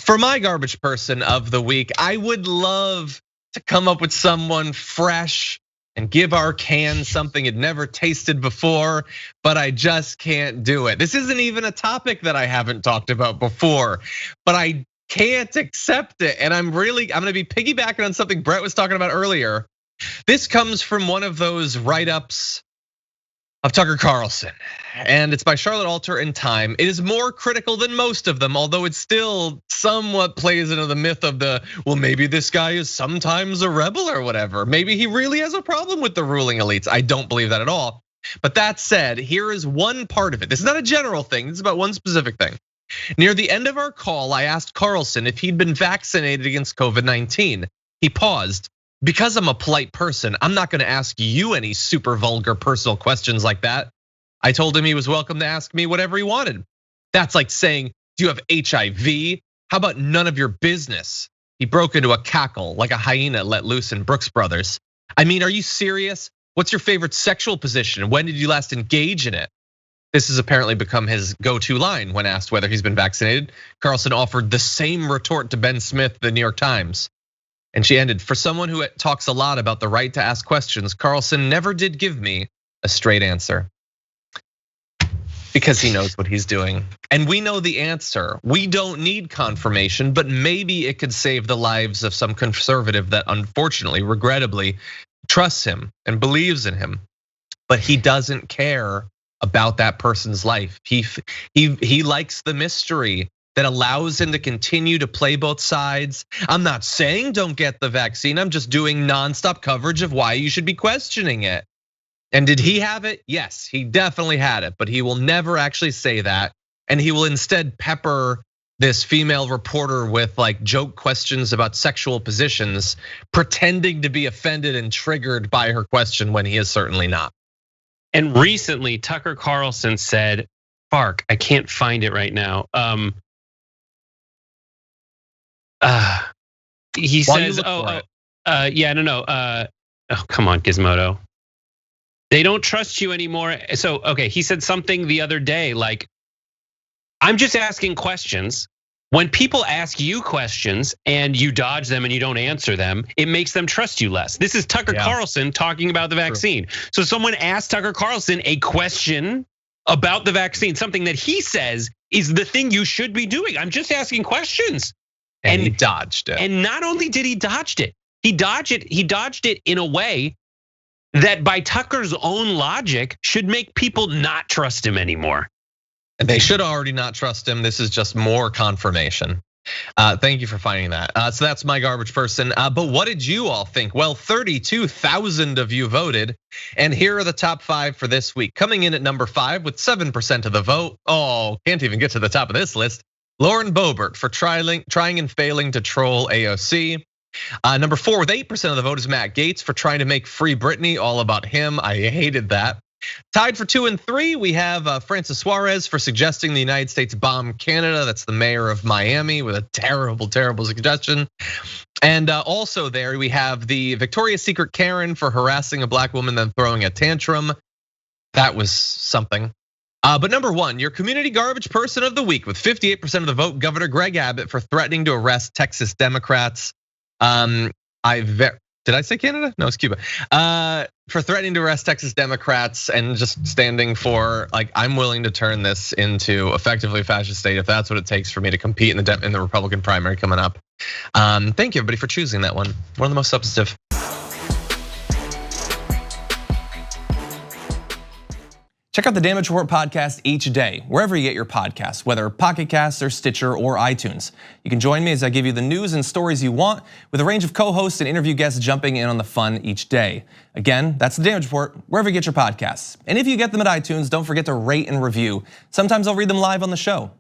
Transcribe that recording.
For my garbage person of the week, I would love to come up with someone fresh and give our can something it never tasted before, but I just can't do it. This isn't even a topic that I haven't talked about before, but I can't accept it. And I'm gonna be piggybacking on something Brett was talking about earlier. This comes from one of those write-ups of Tucker Carlson, and it's by Charlotte Alter in Time. It is more critical than most of them, although it still somewhat plays into the myth of well, maybe this guy is sometimes a rebel or whatever. Maybe he really has a problem with the ruling elites. I don't believe that at all. But that said, here is one part of it. This is not a general thing, this is about one specific thing. Near the end of our call, I asked Carlson if he'd been vaccinated against COVID-19. He paused. Because I'm a polite person, I'm not gonna ask you any super vulgar personal questions like that. I told him he was welcome to ask me whatever he wanted. That's like saying, do you have HIV? How about none of your business? He broke into a cackle like a hyena let loose in Brooks Brothers. I mean, are you serious? What's your favorite sexual position? When did you last engage in it? This has apparently become his go-to line when asked whether he's been vaccinated. Carlson offered the same retort to Ben Smith, the New York Times. And she ended, for someone who talks a lot about the right to ask questions, Carlson never did give me a straight answer. Because he knows what he's doing. And we know the answer. We don't need confirmation, but maybe it could save the lives of some conservative that unfortunately, regrettably, trusts him and believes in him. But he doesn't care about that person's life. He likes the mystery that allows him to continue to play both sides. I'm not saying don't get the vaccine. I'm just doing nonstop coverage of why you should be questioning it. And did he have it? Yes, he definitely had it, but he will never actually say that. And he will instead pepper this female reporter with like joke questions about sexual positions, pretending to be offended and triggered by her question when he is certainly not. And recently, Tucker Carlson said, "Bark, I can't find it right now." He says, "Oh, come on, Gizmodo. They don't trust you anymore." So, okay, he said something the other day like, "I'm just asking questions. When people ask you questions and you dodge them and you don't answer them, it makes them trust you less." This is Tucker Carlson talking about the vaccine. So someone asked Tucker Carlson a question about the vaccine, something that he says is the thing you should be doing. I'm just asking questions. And he dodged it. And not only did he dodge it, he dodged it in a way that by Tucker's own logic should make people not trust him anymore. And they should already not trust him. This is just more confirmation. Thank you for finding that. So that's my garbage person. But what did you all think? Well, 32,000 of you voted. And here are the top 5 for this week. Coming in at number 5 with 7% of the vote. Oh, can't even get to the top of this list. Lauren Boebert for trying and failing to troll AOC. Number 4 with 8% of the vote is Matt Gaetz for trying to make Free Britney all about him. I hated that. Tied for 2 and 3, we have Francis Suarez for suggesting the United States bomb Canada. That's the mayor of Miami with a terrible, terrible suggestion. And also there we have the Victoria's Secret Karen for harassing a black woman then throwing a tantrum. That was something. But number 1, your community garbage person of the week with 58% of the vote, Governor Greg Abbott for threatening to arrest Texas Democrats. Did I say Canada? No, it's Cuba. For threatening to arrest Texas Democrats and just standing for like, I'm willing to turn this into effectively a fascist state if that's what it takes for me to compete in the Republican primary coming up. Thank you everybody for choosing that one. One of the most substantive. Check out the Damage Report podcast each day, wherever you get your podcasts, whether Pocket Casts or Stitcher or iTunes. You can join me as I give you the news and stories you want with a range of co-hosts and interview guests jumping in on the fun each day. Again, that's the Damage Report, wherever you get your podcasts. And if you get them at iTunes, don't forget to rate and review. Sometimes I'll read them live on the show.